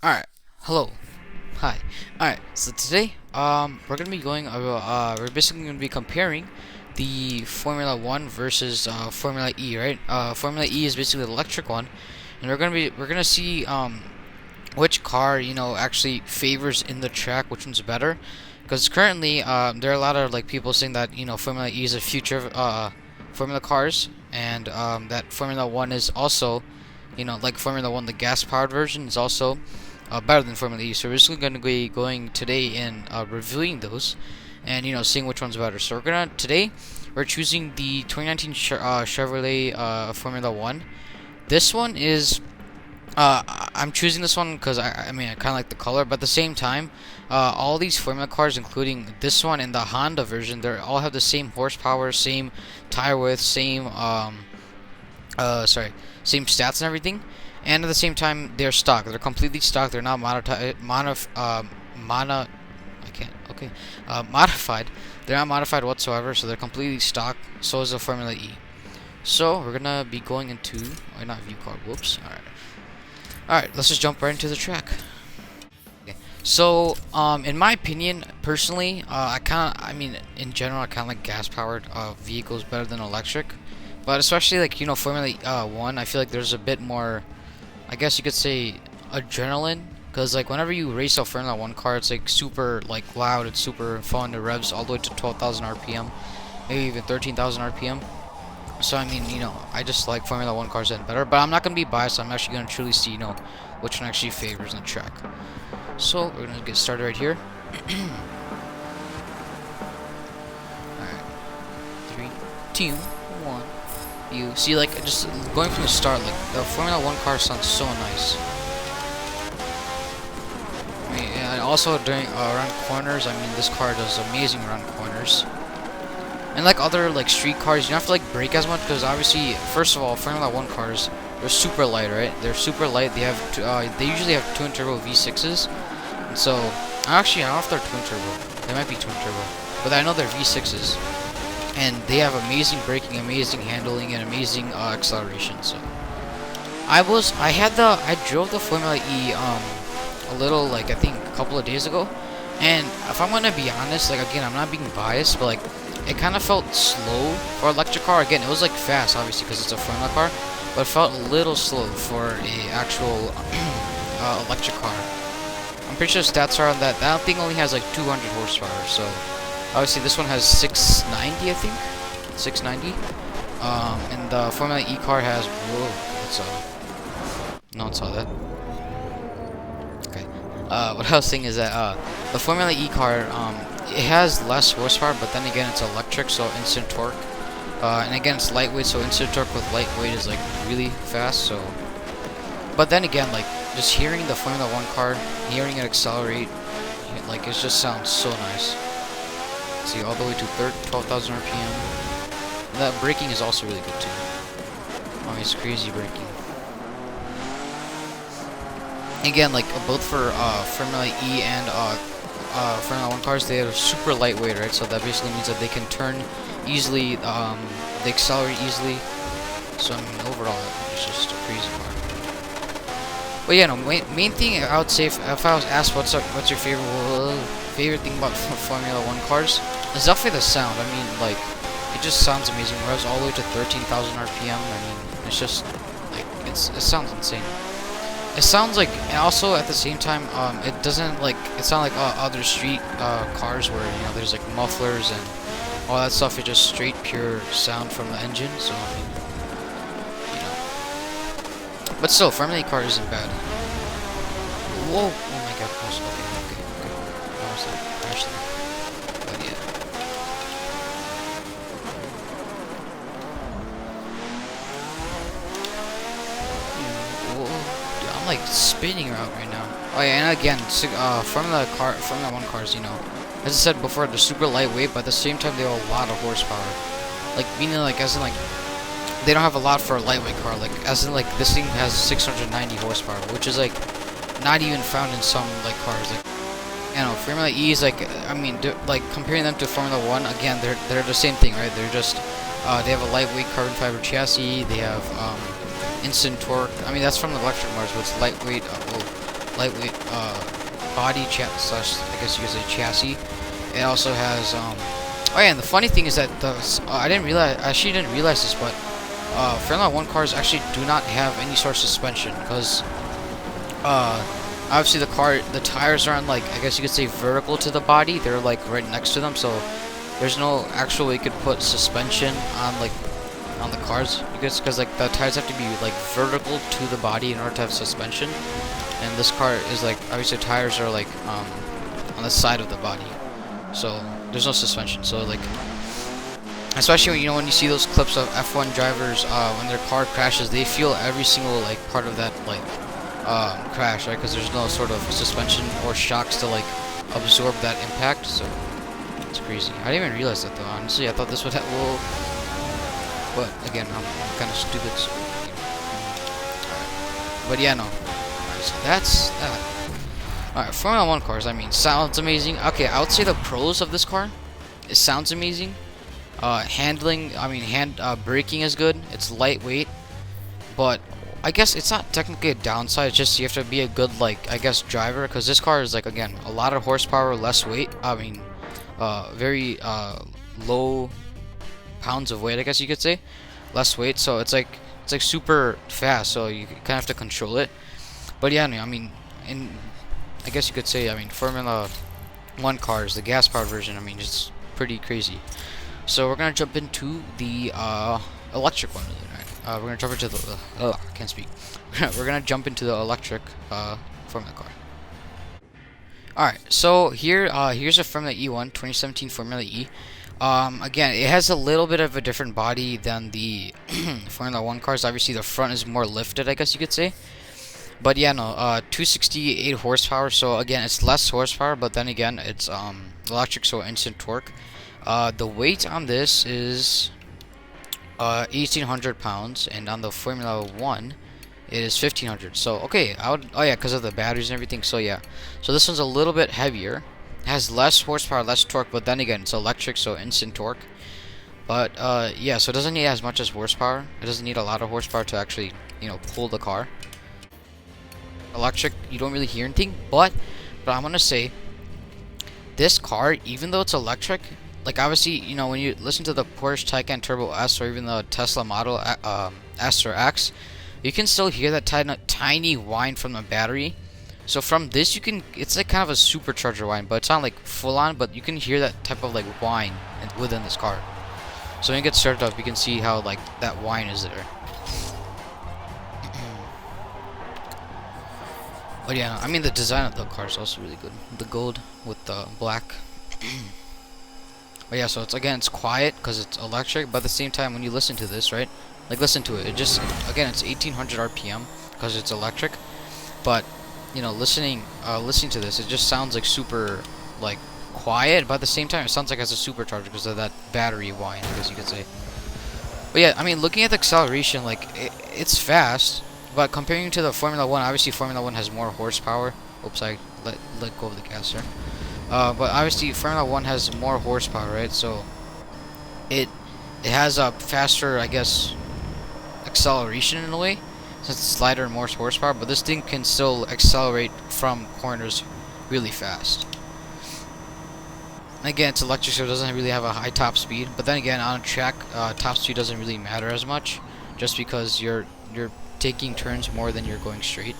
Alright, hello, hi. Alright, so today, we're gonna be we're basically gonna be comparing the Formula 1 versus, Formula E, right? Formula E is basically the electric one, and we're gonna see, which car, actually favors in the track, which one's better. Because currently, there are a lot of, like, people saying that, Formula E is the future of, Formula cars, and, that Formula 1 is also, like Formula 1, the gas-powered version is also better than Formula E. So we're just going to be going today and reviewing those, and seeing which one's better. So we're choosing the 2019 Chevrolet Formula One. This one is I'm choosing this one because I mean I kind of like the color, but at the same time, all these Formula cars, including this one and the Honda version, they all have the same horsepower, same tire width, same stats and everything. And at the same time, they're stock. They're completely stock. They're not modified. They're not modified whatsoever. So they're completely stock. So is the Formula E. So we're gonna be going into, not view card. Whoops. All right. Let's just jump right into the track. Okay. So, in my opinion, personally, in general, I kind of like gas-powered vehicles better than electric. But especially like Formula 1, I feel like there's a bit more, I guess you could say, adrenaline, because like whenever you race a Formula 1 car, it's like super like loud, it's super fun, it revs all the way to 12,000 RPM, maybe even 13,000 RPM. So I mean, I just like Formula 1 cars that better, but I'm not gonna be biased. I'm actually gonna truly see, which one actually favors in the track. So we're gonna get started right here. Alright, 3, 2, 1. You see, like, just going from the start, like, the Formula 1 car sounds so nice. I mean, and also during around corners, I mean, this car does amazing around corners. And like other like street cars, you don't have to like brake as much because obviously, first of all, Formula 1 cars, they're super light, right? They're super light. They usually have twin turbo V6s, and so actually, I don't know if they're twin turbo. They might be twin turbo, but I know they're V6s. And they have amazing braking, amazing handling, and amazing acceleration. So I drove the Formula E a little, like, I think a couple of days ago, and if I'm gonna be honest, like, again, I'm not being biased, but like it kind of felt slow for an electric car. Again, it was like fast, obviously, because it's a Formula car, but it felt a little slow for a actual electric car. I'm pretty sure stats are on that. That thing only has like 200 horsepower, so. Obviously, this one has 690, I think. 690. And the Formula E car has. Whoa, no one saw that. Okay. What I was saying is that the Formula E car, it has less horsepower, but then again, it's electric, so instant torque. And again, it's lightweight, so instant torque with lightweight is like really fast. So, but then again, like just hearing the Formula 1 car, hearing it accelerate, like it just sounds so nice. See, all the way to 12,000 RPM. That braking is also really good too. Oh, it's crazy braking. Again, like both for Formula E and Formula 1 cars, they are super lightweight, right? So that basically means that they can turn easily, they accelerate easily. So I mean, overall, it's just a crazy car. But yeah, no, main thing I would say, if I was asked what's your favorite thing about Formula 1 cars, it's definitely the sound. I mean, like, it just sounds amazing. It revs all the way to 13,000 RPM. I mean, it's just, like, it sounds insane. It sounds like, and also at the same time, it doesn't, like, it's not like other street cars where, there's, like, mufflers and all that stuff. It's just straight, pure sound from the engine. So, I mean, but still, Formula E car isn't bad. Whoa! Oh my god, okay. I was like, crash there. But yeah. Whoa. Dude, I'm like spinning around right now. Oh yeah, and again, Formula 1 cars, as I said before, they're super lightweight, but at the same time, they have a lot of horsepower. Like, meaning, like, as in, like, they don't have a lot for a lightweight car, like, as in, like, this thing has 690 horsepower, which is, like, not even found in some, like, cars, like, Formula E is, like, I mean, like, comparing them to Formula 1, again, they're the same thing, right? They're just, they have a lightweight carbon fiber chassis, they have, instant torque. I mean, that's from the electric motors, but it's lightweight, lightweight body slash, I guess you could say, chassis. It also has oh yeah, and the funny thing is that I actually didn't realize this, but Formula 1 cars actually do not have any sort of suspension, because obviously the tires aren't, like, I guess you could say, vertical to the body. They're like right next to them, so there's no actual way you could put suspension on, like, on the cars, because like the tires have to be like vertical to the body in order to have suspension. And this car is like, obviously tires are like on the side of the body, so there's no suspension. So like, especially when, when you see those clips of F1 drivers when their car crashes, they feel every single like part of that like crash, right? Because there's no sort of suspension or shocks to like absorb that impact. So it's crazy. I didn't even realize that though. Honestly, I thought this would have but again, I'm kind of stupid. So, but yeah, no. Alright, so that's that. Alright, Formula 1 cars, I mean, sounds amazing. Okay, I would say the pros of this car, it sounds amazing. Handling, I mean, braking is good. It's lightweight, but I guess it's not technically a downside. It's just you have to be a good, like, I guess, driver, because this car is like, again, a lot of horsepower, less weight. I mean, very low pounds of weight, I guess you could say, less weight. So it's like super fast. So you kind of have to control it. But yeah, I mean, I guess you could say, I mean, Formula 1 cars, the gas-powered version, I mean, it's pretty crazy. So we're gonna jump into the electric one. Right? We're gonna jump into the I can't speak. We're gonna jump into the electric Formula car. All right, so here's a Formula E1 2017 Formula E. Again, it has a little bit of a different body than the Formula 1 cars. Obviously, the front is more lifted, I guess you could say. But yeah, no, 268 horsepower. So again, it's less horsepower, but then again, it's electric, so instant torque. The weight on this is 1,800 pounds, and on the Formula 1, it is 1,500. So okay, oh yeah, because of the batteries and everything. So yeah, so this one's a little bit heavier. It has less horsepower, less torque, but then again, it's electric, so instant torque. But yeah, so it doesn't need as much as horsepower. It doesn't need a lot of horsepower to actually, pull the car. Electric, you don't really hear anything, but I'm gonna say this car, even though it's electric, like obviously, when you listen to the Porsche Taycan Turbo S or even the Tesla Model S or X, you can still hear that tiny whine from the battery. So from this, it's like kind of a supercharger whine, but it's not like full on, but you can hear that type of like whine within this car. So when you get started up, you can see how like that whine is there. But yeah, I mean, the design of the car is also really good. The gold with the black. But yeah, so it's quiet because it's electric, but at the same time, when you listen to this, right? Like, listen to it. It just, again, it's 1,800 RPM because it's electric. But, listening to this, it just sounds like super, like, quiet, but at the same time, it sounds like it has a supercharger because of that battery whine, I guess you could say. But yeah, I mean, looking at the acceleration, like, it's fast. But comparing to the Formula 1, obviously Formula 1 has more horsepower. Oops, I let go of the gas there. But obviously Formula 1 has more horsepower, right? So it has a faster, I guess, acceleration in a way, since it's lighter and more horsepower. But this thing can still accelerate from corners really fast. Again, it's electric, so it doesn't really have a high top speed. But then again, on a track, top speed doesn't really matter as much, just because you're taking turns more than you're going straight.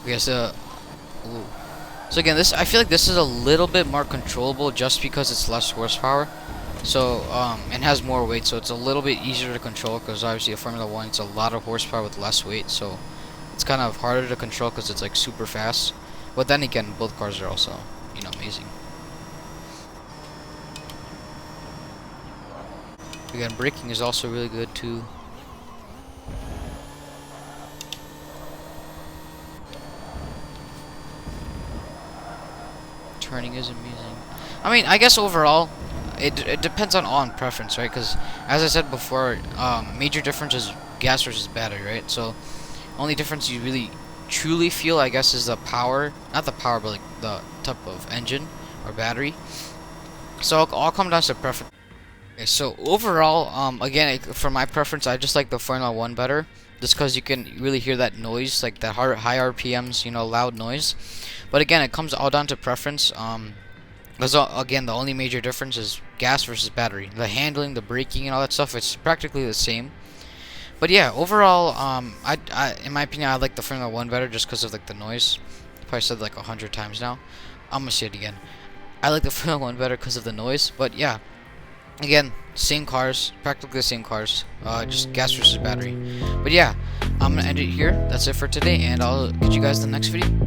Okay, so again, I feel like this is a little bit more controllable just because it's less horsepower. So and has more weight, so it's a little bit easier to control, because obviously a Formula 1, it's a lot of horsepower with less weight, so it's kind of harder to control because it's like super fast. But then again, both cars are also, amazing. Again, braking is also really good too. Turning is amazing. I mean, I guess overall, it depends on preference, right? Because as I said before, major difference is gas versus battery, right? So only difference you really truly feel, I guess, is the power, not the power, but like the type of engine or battery. So I'll come down to preference. Okay, so overall, again, for my preference, I just like the Formula One better, just because you can really hear that noise, like that high RPMs, loud noise. But again, it comes all down to preference. Because again, the only major difference is gas versus battery. The handling, the braking, and all that stuff, it's practically the same. But yeah, overall, in my opinion, I like the Formula One better just because of like the noise. Probably said like 100 times now. I'm gonna say it again. I like the Formula One better because of the noise. But yeah, again, same cars, practically the same cars, just gas versus battery. But yeah, I'm gonna end it here. That's it for today, and I'll catch you guys in the next video.